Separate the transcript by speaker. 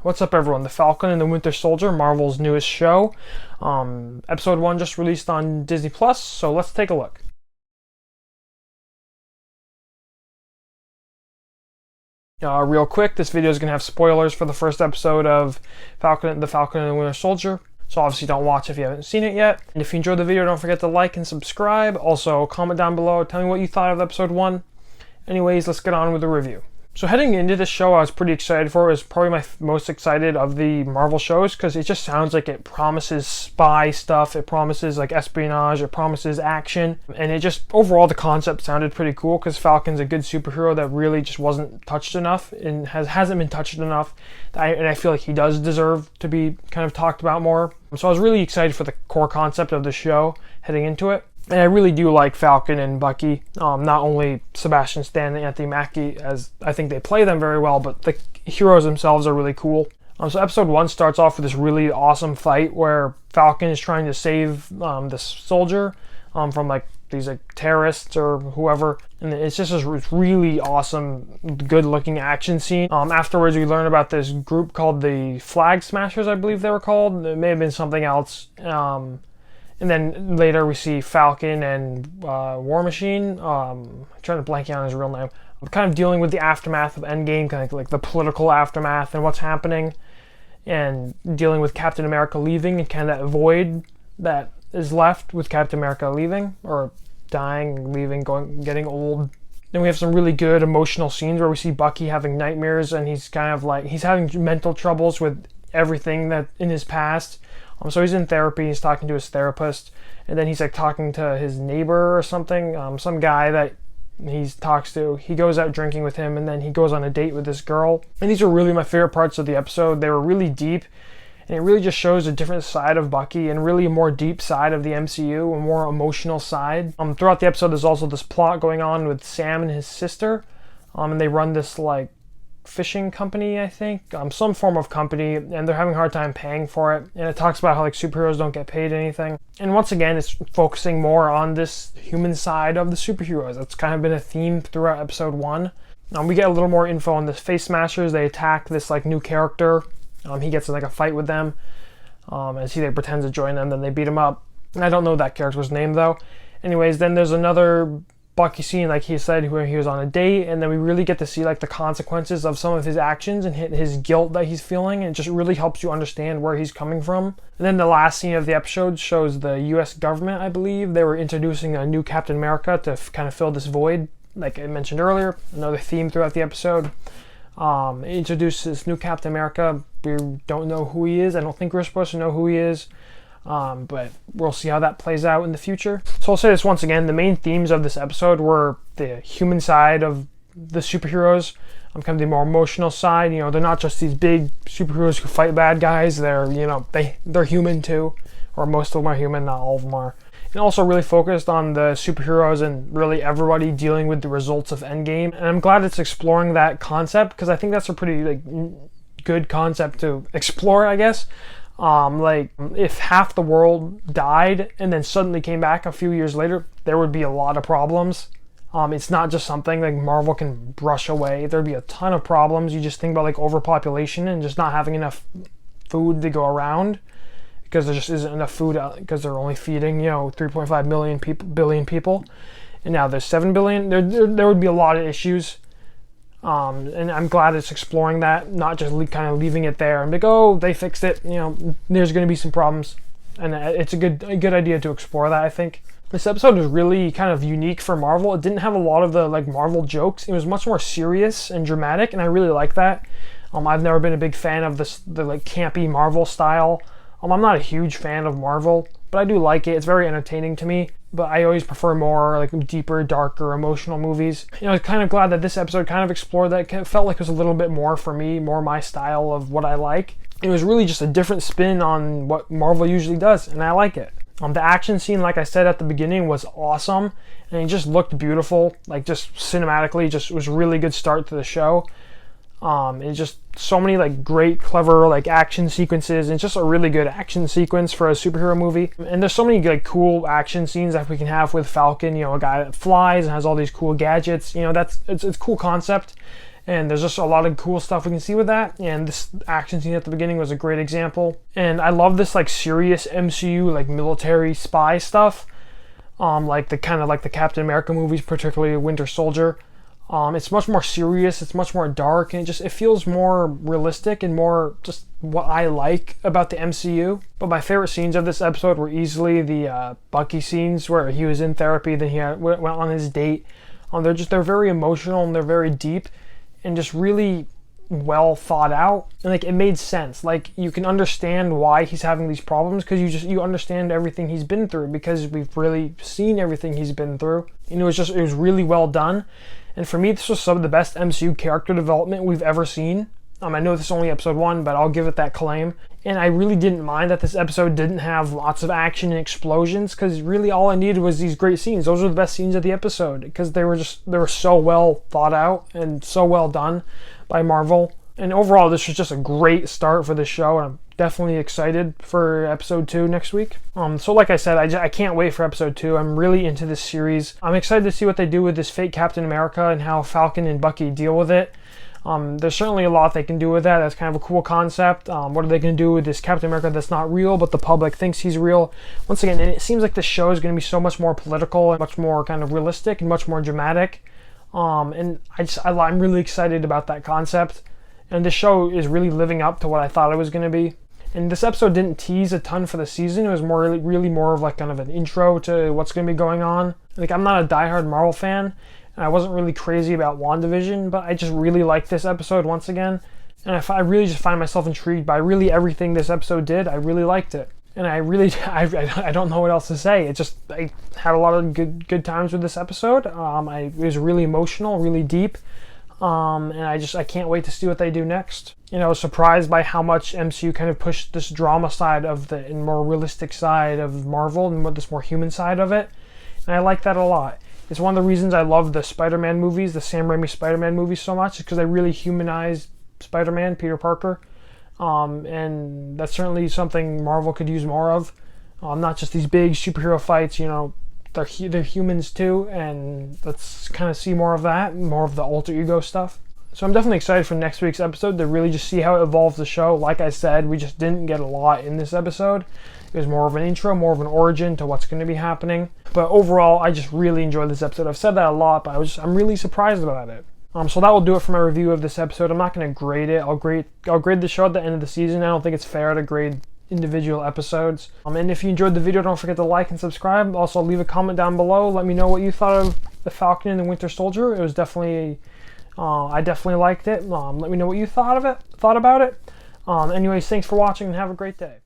Speaker 1: What's up, everyone? The Falcon and the Winter Soldier, Marvel's newest show. Episode 1 just released on Disney+, so let's take a look. Real quick, this video is going to have spoilers for the first episode of the Falcon and the Winter Soldier, so obviously don't watch if you haven't seen it yet. And if you enjoyed the video, don't forget to like and subscribe. Also, comment down below, tell me what you thought of episode 1. Anyways, let's get on with the review. So heading into this show, I was pretty excited for it. It was probably my most excited of the Marvel shows because it just sounds like it promises spy stuff, it promises like espionage, it promises action, and it just, overall the concept sounded pretty cool because Falcon's a good superhero that really just wasn't touched enough and hasn't been touched enough, and I feel like he does deserve to be kind of talked about more. So I was really excited for the core concept of the show heading into it. And I really do like Falcon and Bucky, not only Sebastian Stan and Anthony Mackie, as I think they play them very well, but the heroes themselves are really cool. So episode 1 starts off with this really awesome fight where Falcon is trying to save this soldier from like these terrorists or whoever, and it's just this really awesome, good-looking action scene. Afterwards, we learn about this group called the Flag Smashers, I believe they were called. It may have been something else. And then later we see Falcon and War Machine, I'm trying to blank out on his real name, kind of dealing with the aftermath of Endgame, kind of like the political aftermath and what's happening, and dealing with Captain America leaving and kind of that void that is left with Captain America leaving, or dying, leaving, getting old. Then we have some really good emotional scenes where we see Bucky having nightmares, and he's kind of like, he's having mental troubles with everything that in his past. So he's in therapy, he's talking to his therapist, and then he's like talking to his neighbor or something, some guy that he talks to. He goes out drinking with him, and then he goes on a date with this girl. And these are really my favorite parts of the episode. They were really deep, and it really just shows a different side of Bucky and really a more deep side of the MCU, a more emotional side. Throughout the episode, there's also this plot going on with Sam and his sister, and they run this like fishing company, I think, some form of company, and they're having a hard time paying for it. And it talks about how like superheroes don't get paid anything. And once again, it's focusing more on this human side of the superheroes. That's kind of been a theme throughout episode 1. We get a little more info on the Face Smashers. They attack this like new character. He gets in like a fight with them, as he like, pretends to join them. Then they beat him up. And I don't know that character's name though. Anyways, then there's another Bucky scene, like he said, where he was on a date, and then we really get to see like the consequences of some of his actions and his guilt that he's feeling, and it just really helps you understand where he's coming from. And then the last scene of the episode shows the US government, I believe. They were introducing a new Captain America to kind of fill this void, like I mentioned earlier, another theme throughout the episode. Introduced this new Captain America. We don't know who he is. I don't think we're supposed to know who he is. But we'll see how that plays out in the future. So I'll say this once again, the main themes of this episode were the human side of the superheroes, kind of the more emotional side. You know, they're not just these big superheroes who fight bad guys. They're, you know, they're human too, or most of them are human, not all of them are. And also really focused on the superheroes and really everybody dealing with the results of Endgame. And I'm glad it's exploring that concept because I think that's a pretty like good concept to explore, I guess. Like if half the world died and then suddenly came back a few years later, there would be a lot of problems. It's not just something like Marvel can brush away. There'd be a ton of problems. You just think about like overpopulation and just not having enough food to go around because there just isn't enough food because they're only feeding, you know, 3.5 billion people, and now there's 7 billion. There would be a lot of issues. And I'm glad it's exploring that, not just kind of leaving it there and like, oh, they fixed it. You know, there's going to be some problems, and it's a good idea to explore that. I think this episode was really kind of unique for Marvel. It didn't have a lot of the like Marvel jokes. It was much more serious and dramatic, and I really like that. I've never been a big fan of the like campy Marvel style. I'm not a huge fan of Marvel, but I do like it. It's very entertaining to me. But I always prefer more like deeper, darker, emotional movies. You know, I'm kind of glad that this episode kind of explored that. It felt like it was a little bit more for me, more my style of what I like. It was really just a different spin on what Marvel usually does, and I like it. The action scene, like I said at the beginning, was awesome, and it just looked beautiful. Like just cinematically, just was a really good start to the show. It's just so many like great, clever like action sequences. It's just a really good action sequence for a superhero movie. And there's so many like cool action scenes that we can have with Falcon. You know, a guy that flies and has all these cool gadgets. You know, it's a cool concept. And there's just a lot of cool stuff we can see with that. And this action scene at the beginning was a great example. And I love this like serious MCU like military spy stuff. Like the kind of like the Captain America movies, particularly Winter Soldier. It's much more serious, it's much more dark, and it feels more realistic and more just what I like about the MCU. But my favorite scenes of this episode were easily the Bucky scenes where he was in therapy, then he went on his date. They're very emotional and they're very deep and just really well thought out, and like it made sense. Like you can understand why he's having these problems because you understand everything he's been through because we've really seen everything he's been through. And it was really well done. And for me, this was some of the best MCU character development we've ever seen. I know this is only episode 1, but I'll give it that claim. And I really didn't mind that this episode didn't have lots of action and explosions, because really all I needed was these great scenes. Those were the best scenes of the episode, because they were so well thought out and so well done by Marvel. And overall, this was just a great start for the show, and I'm definitely excited for episode 2 next week. So like I said, I can't wait for episode 2. I'm really into this series. I'm excited to see what they do with this fake Captain America and how Falcon and Bucky deal with it. There's certainly a lot they can do with that. That's kind of a cool concept. What are they going to do with this Captain America that's not real, but the public thinks he's real? Once again, and it seems like the show is going to be so much more political and much more kind of realistic and much more dramatic. And I'm really excited about that concept. And this show is really living up to what I thought it was going to be. And this episode didn't tease a ton for the season. It was really more of like kind of an intro to what's going to be going on. Like, I'm not a diehard Marvel fan, and I wasn't really crazy about WandaVision, but I just really liked this episode once again. And I really just find myself intrigued by really everything this episode did. I really liked it. And I don't know what else to say. I had a lot of good times with this episode. It was really emotional, really deep. And I can't wait to see what they do next. I was surprised by how much MCU kind of pushed this drama side of the and more realistic side of Marvel and this more human side of it. And I like that a lot. It's one of the reasons I love the Spider-Man movies, the Sam Raimi Spider-Man movies so much, because they really humanize Spider-Man, Peter Parker. And that's certainly something Marvel could use more of. Not just these big superhero fights, they're humans too, and let's kind of see more of that, more of the alter ego stuff. So I'm definitely excited for next week's episode to really just see how it evolves the show. Like I said, we just didn't get a lot in this episode. It was more of an intro, more of an origin to what's going to be happening. But overall, I just really enjoyed this episode. I've said that a lot, but I'm really surprised about it. So that will do it for my review of this episode. I'm not going to grade it. I'll grade the show at the end of the season. I don't think it's fair to grade individual episodes. And if you enjoyed the video, don't forget to like and subscribe. Also, leave a comment down below. Let me know what you thought of the Falcon and the Winter Soldier. It was definitely, I definitely liked it. Let me know what you thought about it. Anyways, thanks for watching and have a great day.